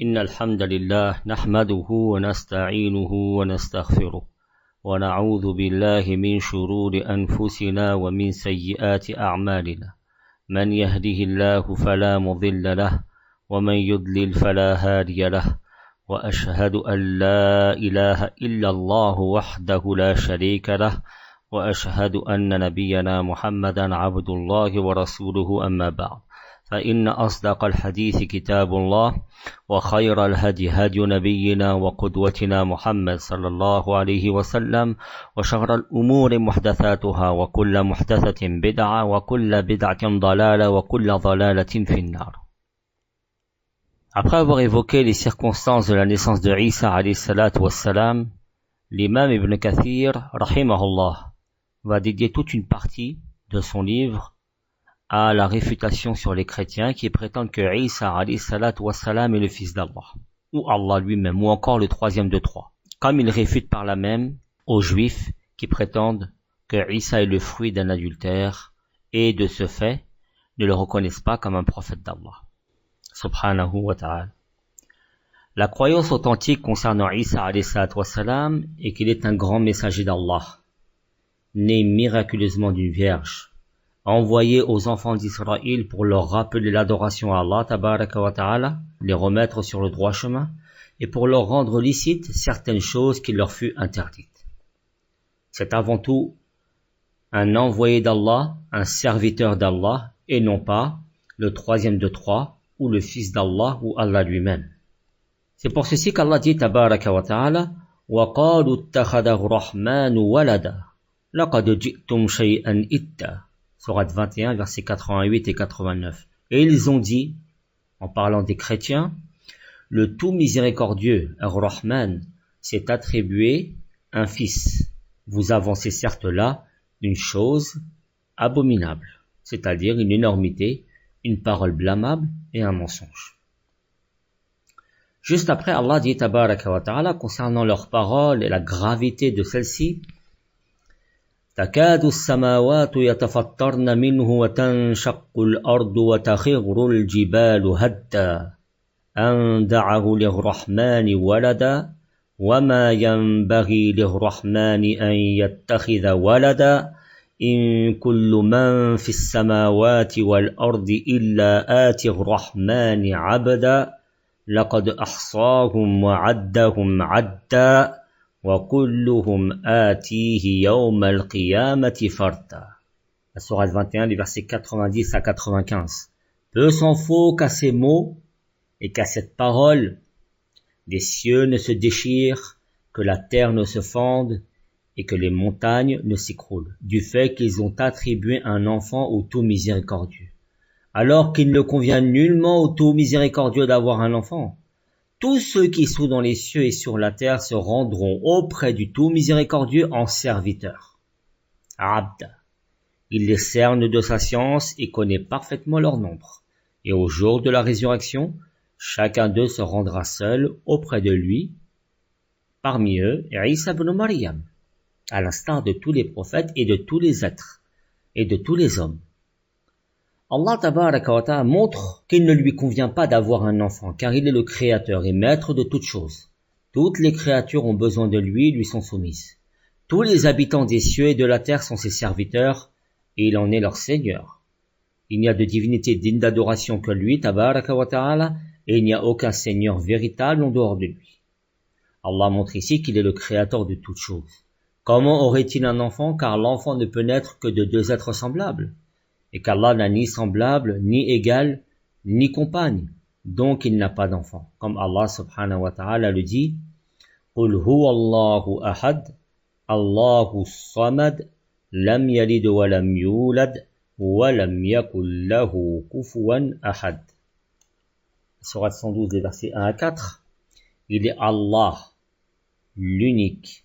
إن الحمد لله نحمده ونستعينه ونستغفره ونعوذ بالله من شرور أنفسنا ومن سيئات أعمالنا من يهده الله فلا مضل له ومن يضلل فلا هادي له وأشهد أن لا إله إلا الله وحده لا شريك له وأشهد أن نبينا محمدا عبد الله ورسوله أما بعد فإن أصدق الحديث كتاب الله وخير الهدي هدي نبينا وقدوتنا محمد صلى الله عليه وسلم وشر الأمور محدثاتها وكل محدثة بدعة وكل بدعة ضلالة وكل ضلالة في النار. Après avoir évoqué les circonstances de la naissance de Isa alayhi salatu wassalam, l'imam Ibn Kathir, rahimahullah, va dédier toute une partie de son livre à la réfutation sur les chrétiens qui prétendent que Isa alayhi salatu wassalam est le fils d'Allah, ou Allah lui-même, ou encore le troisième de trois. Comme il réfute par là même aux juifs qui prétendent que Isa est le fruit d'un adultère et de ce fait ne le reconnaissent pas comme un prophète d'Allah, subhanahu wa ta'ala. La croyance authentique concernant Isa alayhi salatu wassalam est qu'il est un grand messager d'Allah, né miraculeusement d'une vierge, envoyé aux enfants d'Israël pour leur rappeler l'adoration à Allah tabaraka wa ta'ala, les remettre sur le droit chemin, et pour leur rendre licite certaines choses qui leur furent interdites. C'est avant tout un envoyé d'Allah, un serviteur d'Allah, et non pas le troisième de trois, ou le fils d'Allah, ou Allah lui-même. C'est pour ceci qu'Allah dit tabaraka wa ta'ala, وَقَالُوا اتَّخَذَ الرَّحْمَنُ وَلَدًا لَقَدْ جِئْتُمْ شَيْئًا إِدًّا. Sourate 21, versets 88 et 89. Et ils ont dit, en parlant des chrétiens, le tout miséricordieux, Ar-Rahman, s'est attribué un fils. Vous avancez certes là une chose abominable, c'est-à-dire une énormité, une parole blâmable et un mensonge. Juste après, Allah dit tabaraka wa ta'ala concernant leurs paroles et la gravité de celles-ci, تكاد السماوات يتفطرن منه وتنشق الأرض وتخر الجبال هدا أن دعوا للرحمن ولدا وما ينبغي للرحمن أن يتخذ ولدا إن كل من في السماوات والأرض إلا آتي الرحمن عبدا لقد أحصاهم وعدهم عدا وَكُلُّهُمْ آتِيهِ يَوْمَ الْقِيَامَةِ فَرْدًا. La sourate 21, les versets 90 à 95. Peu s'en faut qu'à ces mots et qu'à cette parole, les cieux ne se déchirent, que la terre ne se fende et que les montagnes ne s'écroulent, du fait qu'ils ont attribué un enfant au tout miséricordieux. Alors qu'il ne convient nullement au tout miséricordieux d'avoir un enfant. Tous ceux qui sont dans les cieux et sur la terre se rendront auprès du tout miséricordieux en serviteurs. Abd. Il les cerne de sa science et connaît parfaitement leur nombre. Et au jour de la résurrection, chacun d'eux se rendra seul auprès de lui. Parmi eux, Isa ibn Maryam, à l'instar de tous les prophètes et de tous les êtres et de tous les hommes. Allah tabaraka wa ta'ala montre qu'il ne lui convient pas d'avoir un enfant, car il est le créateur et maître de toutes choses. Toutes les créatures ont besoin de lui sont soumises. Tous les habitants des cieux et de la terre sont ses serviteurs, et il en est leur Seigneur. Il n'y a de divinité digne d'adoration que lui, tabaraka wa ta'ala, et il n'y a aucun Seigneur véritable en dehors de lui. Allah montre ici qu'il est le créateur de toutes choses. Comment aurait-il un enfant, car l'enfant ne peut naître que de deux êtres semblables, et qu'Allah n'a ni semblable, ni égal, ni compagne, donc il n'a pas d'enfant. Comme Allah subhanahu wa ta'ala le dit, قُلْ هُوَ اللَّهُ أَحَدٌ اللَّهُ الصَّمَدُ لَمْ يَلِدْ وَلَمْ يُولَدْ وَلَمْ يَكُنْ لَهُ كُفُوًا أَحَدٌ. Sourate 112, les versets 1 à 4. Il est Allah, l'unique.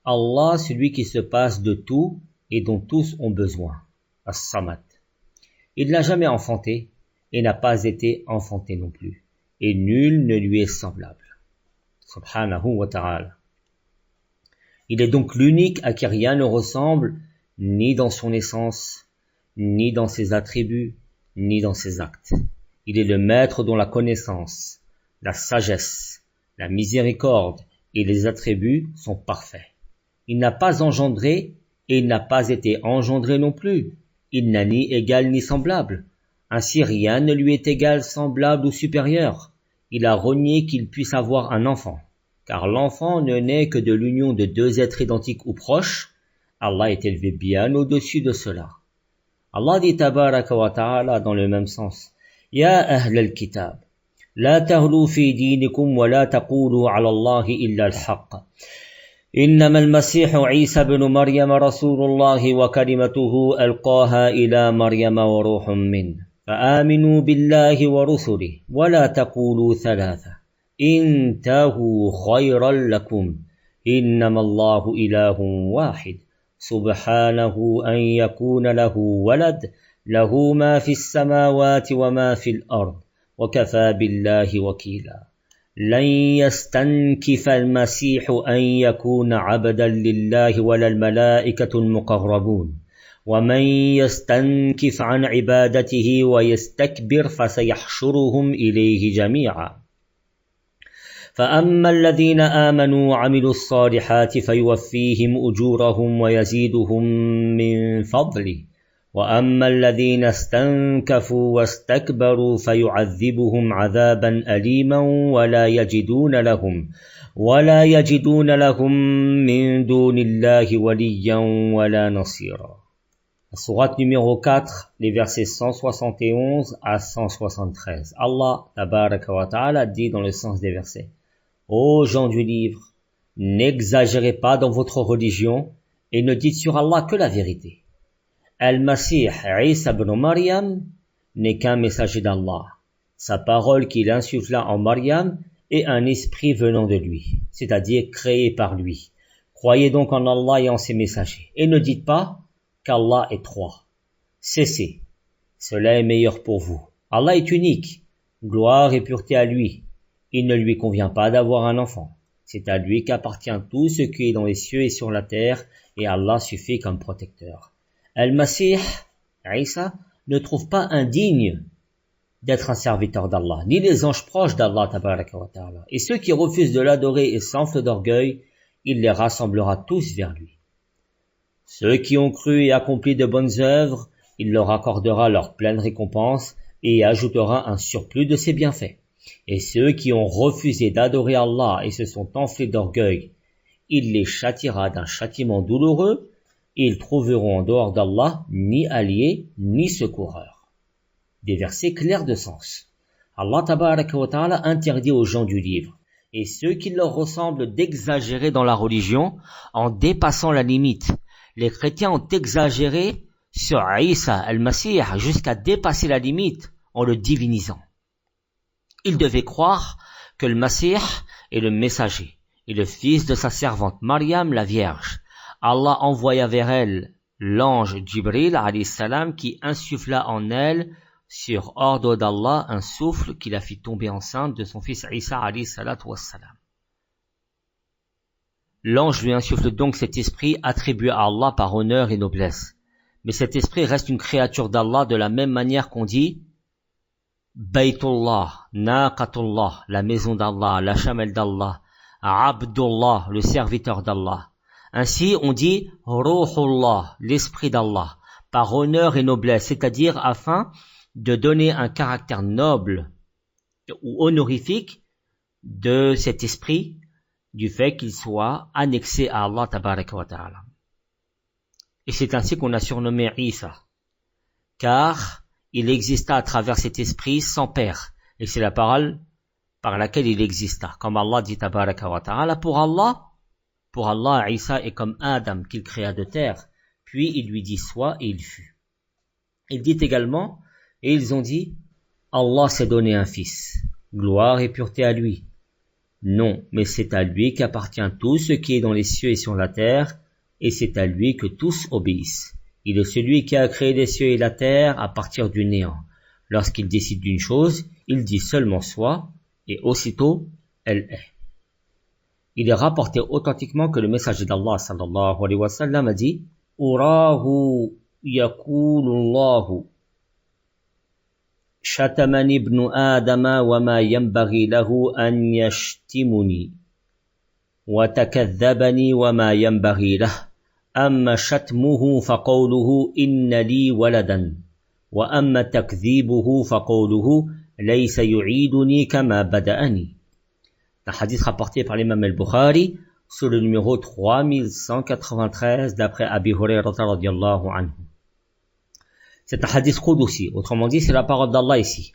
Allah, celui qui se passe de tout et dont tous ont besoin. As-Samad. Il n'a jamais enfanté et n'a pas été enfanté non plus, et nul ne lui est semblable. Subhanahu wa ta'ala. Il est donc l'unique à qui rien ne ressemble, ni dans son essence, ni dans ses attributs, ni dans ses actes. Il est le maître dont la connaissance, la sagesse, la miséricorde et les attributs sont parfaits. Il n'a pas engendré et il n'a pas été engendré non plus. Il n'a ni égal ni semblable. Ainsi rien ne lui est égal, semblable ou supérieur. Il a renié qu'il puisse avoir un enfant, car l'enfant ne naît que de l'union de deux êtres identiques ou proches. Allah est élevé bien au-dessus de cela. Allah dit tabaraka wa ta'ala dans le même sens: Ya ahl al-kitab, la taghlu fi dinikum wa la taqulu ala Allahi illa al-haqq. إنما المسيح عيسى بن مريم رسول الله وكلمته ألقاها إلى مريم وروح منه فآمنوا بالله ورسله ولا تقولوا ثلاثة انتهوا خيرا لكم إنما الله إله واحد سبحانه أن يكون له ولد له ما في السماوات وما في الأرض وكفى بالله وكيلا لن يستنكف المسيح أن يكون عبدا لله ولا الملائكة المقربون ومن يستنكف عن عبادته ويستكبر فسيحشرهم إليه جميعا فأما الذين آمنوا وعملوا الصالحات فيوفيهم أجورهم ويزيدهم من فضله وأما الذين استنكفوا واستكبروا فيعذبهم عذابا أليما ولا يجدون لهم من دون الله وليا ولا نصيرا. Sourate numéro 4, les versets 171 à 173. Allah tabaraka wa ta'ala dit dans le sens des versets: Ô gens du livre, n'exagérez pas dans votre religion et ne dites sur Allah que la vérité. Al-Masih Isa ibn Maryam n'est qu'un messager d'Allah. Sa parole qu'il insuffla en Maryam est un esprit venant de lui, c'est-à-dire créé par lui. Croyez donc en Allah et en ses messagers, et ne dites pas qu'Allah est trois. Cessez, cela est meilleur pour vous. Allah est unique, gloire et pureté à lui. Il ne lui convient pas d'avoir un enfant. C'est à lui qu'appartient tout ce qui est dans les cieux et sur la terre, et Allah suffit comme protecteur. Al-Masih, Isa, ne trouve pas indigne d'être un serviteur d'Allah, ni les anges proches d'Allah tabaraka wa ta'ala. Et ceux qui refusent de l'adorer et s'enflent d'orgueil, il les rassemblera tous vers lui. Ceux qui ont cru et accompli de bonnes œuvres, il leur accordera leur pleine récompense et ajoutera un surplus de ses bienfaits. Et ceux qui ont refusé d'adorer Allah et se sont enflés d'orgueil, il les châtiera d'un châtiment douloureux, et ils trouveront en dehors d'Allah ni alliés ni secoureurs. Des versets clairs de sens. Allah tabaraka wa ta'ala interdit aux gens du livre et ceux qui leur ressemblent d'exagérer dans la religion en dépassant la limite. Les chrétiens ont exagéré sur Isa al-Masih jusqu'à dépasser la limite en le divinisant. Ils devaient croire que le Masih est le messager et le fils de sa servante Maryam la Vierge. Allah envoya vers elle l'ange Jibril alayhi salam qui insuffla en elle sur ordre d'Allah un souffle qui la fit tomber enceinte de son fils Isa alayhi salatu wassalam. L'ange lui insuffle donc cet esprit attribué à Allah par honneur et noblesse. Mais cet esprit reste une créature d'Allah de la même manière qu'on dit Baytullah, Naqatullah, la maison d'Allah, la chamelle d'Allah, Abdullah, le serviteur d'Allah. Ainsi, on dit Ruhullah, l'esprit d'Allah, par honneur et noblesse, c'est-à-dire afin de donner un caractère noble ou honorifique de cet esprit, du fait qu'il soit annexé à Allah tabaraka wa ta'ala. Et c'est ainsi qu'on a surnommé Isa, car il exista à travers cet esprit sans père, et c'est la parole par laquelle il exista, comme Allah dit tabaraka wa ta'ala. Pour Allah, Isa est comme Adam qu'il créa de terre, puis il lui dit sois et il fut. Il dit également, et ils ont dit, Allah s'est donné un fils, gloire et pureté à lui. Non, mais c'est à lui qu'appartient tout ce qui est dans les cieux et sur la terre, et c'est à lui que tous obéissent. Il est celui qui a créé les cieux et la terre à partir du néant. Lorsqu'il décide d'une chose, il dit seulement soit, et aussitôt, elle est. Il est rapporté authentiquement que le messager d'Allah sallallahu alayhi wa sallam a dit Urahu yakulullahu شتمني ابن آدم وما ينبغي له أن يشتمني وتكذبني وما ينبغي له أما شتمه فقوله إن لي ولدا وأما تكذيبه فقوله ليس يعيدني كما بدأني. Un hadith rapporté par l'imam al-Bukhari sur le numéro 3193 d'après Abi Hurayrata radiyallahu anhu. C'est un hadith qudusi, autrement dit c'est la parole d'Allah ici.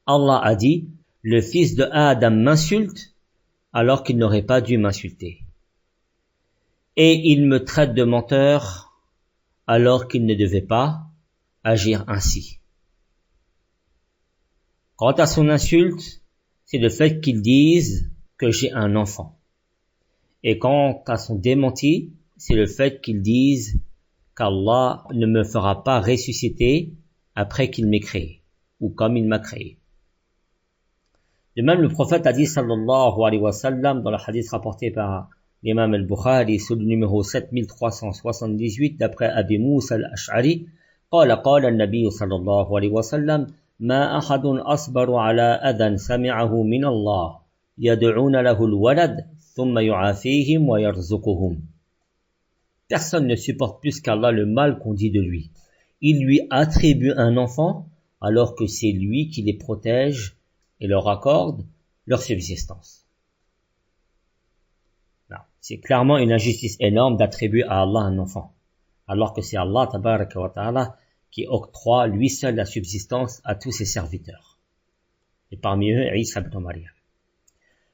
Allah a dit, le fils de Adam m'insulte alors qu'il n'aurait pas dû m'insulter. Et il me traite de menteur alors qu'il ne devait pas agir ainsi. Quant à son insulte, c'est le fait qu'il dise que j'ai un enfant. Et quant à son démenti, c'est le fait qu'il dise qu'Allah ne me fera pas ressusciter après qu'il m'ait créé, ou comme il m'a créé. De même, le prophète a dit sallallahu alayhi wa sallam dans le hadith rapporté par l'imam al-Bukhari sur le numéro 7378 d'après Abi Moussa al-Ash'ari, قال النبي صلى الله عليه وسلم ما أحد أصبر على أذى سمعه من الله يدعون له الولد ثم يعافيهم ويرزقهم. Personne ne supporte plus qu'Allah le mal qu'on dit de lui. Il lui attribue un enfant alors que c'est lui qui les protège et leur accorde leur subsistance. Non, c'est clairement une injustice énorme d'attribuer à Allah un enfant, alors que c'est Allah tabaraka wa ta'ala qui octroie lui seul la subsistance à tous ses serviteurs. Et parmi eux, Isa ibn Maryam.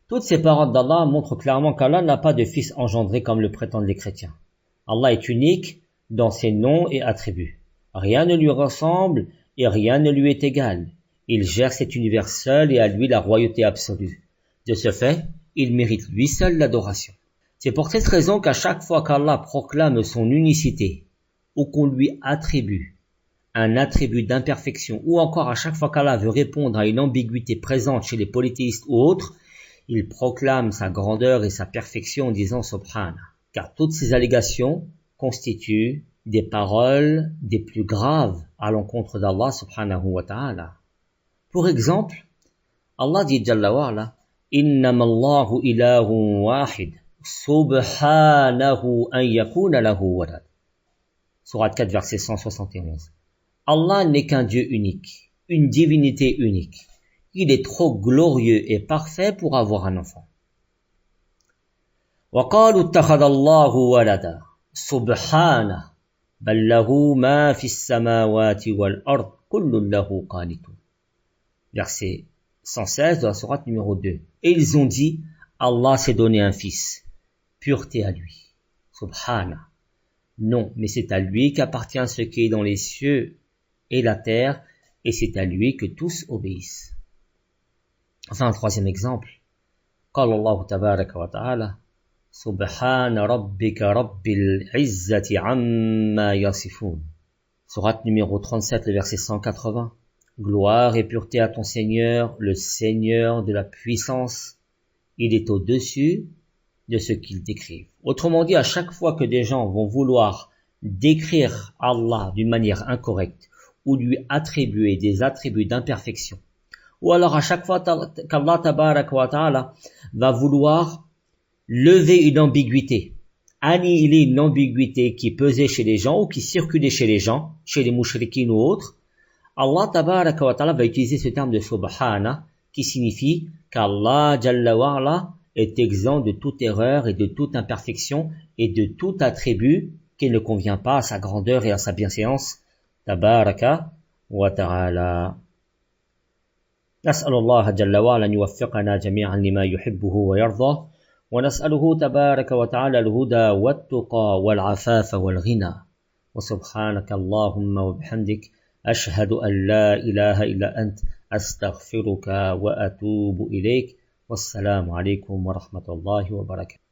Toutes ces paroles d'Allah montrent clairement qu'Allah n'a pas de fils engendré comme le prétendent les chrétiens. Allah est unique dans ses noms et attributs. Rien ne lui ressemble et rien ne lui est égal. Il gère cet univers seul et à lui la royauté absolue. De ce fait, il mérite lui seul l'adoration. C'est pour cette raison qu'à chaque fois qu'Allah proclame son unicité ou qu'on lui attribue un attribut d'imperfection ou encore à chaque fois qu'Allah veut répondre à une ambiguïté présente chez les polythéistes ou autres, il proclame sa grandeur et sa perfection en disant Subhana, car toutes ces allégations constituent des paroles des plus graves à l'encontre d'Allah subhanahu wa ta'ala. Pour exemple, Allah dit Jalla wa ala, Innama Allahu ilahun wahid, subhanahu an yakuna lahu walad. Surat 4, verset 171. Allah n'est qu'un Dieu unique, une divinité unique. Il est trop glorieux et parfait pour avoir un enfant. وقالوا اتخذ الله ولدا سبحانه بل له ما في السماوات والأرض كل له قانتون. Verset 116 de la sourate numéro 2. Et ils ont dit, Allah s'est donné un fils. Pureté à lui. Subhana. Non, mais c'est à lui qu'appartient ce qui est dans les cieux et la terre, et c'est à lui que tous obéissent. Enfin, un troisième exemple. قال الله تبارك وتعالى سبحان ربك رب العزة عما يصفون. Sourate numéro 37, le verset 180. Gloire et pureté à ton Seigneur, le Seigneur de la puissance. Il est au-dessus de ce qu'ils décrivent. Autrement dit, à chaque fois que des gens vont vouloir décrire Allah d'une manière incorrecte ou lui attribuer des attributs d'imperfection, ou alors à chaque fois qu'Allah tabaraka wa ta'ala va vouloir lever une ambiguïté, annihiler une ambiguïté qui pesait chez les gens ou qui circulait chez les gens, chez les mouchriquines ou autres, Allah tabaraka wa ta'ala va utiliser ce terme de subhana qui signifie qu'Allah jalla wa ala est exempt de toute erreur et de toute imperfection et de tout attribut qui ne convient pas à sa grandeur et à sa bienséance tabaraka wa ta'ala. نسأل الله جل وعلا أن يوفقنا جميعا لما يحبه ويرضاه ونسأله تبارك وتعالى الهدى والتقى والعفاف والغنى وسبحانك اللهم وبحمدك أشهد أن لا إله إلا أنت أستغفرك وأتوب إليك والسلام عليكم ورحمة الله وبركاته.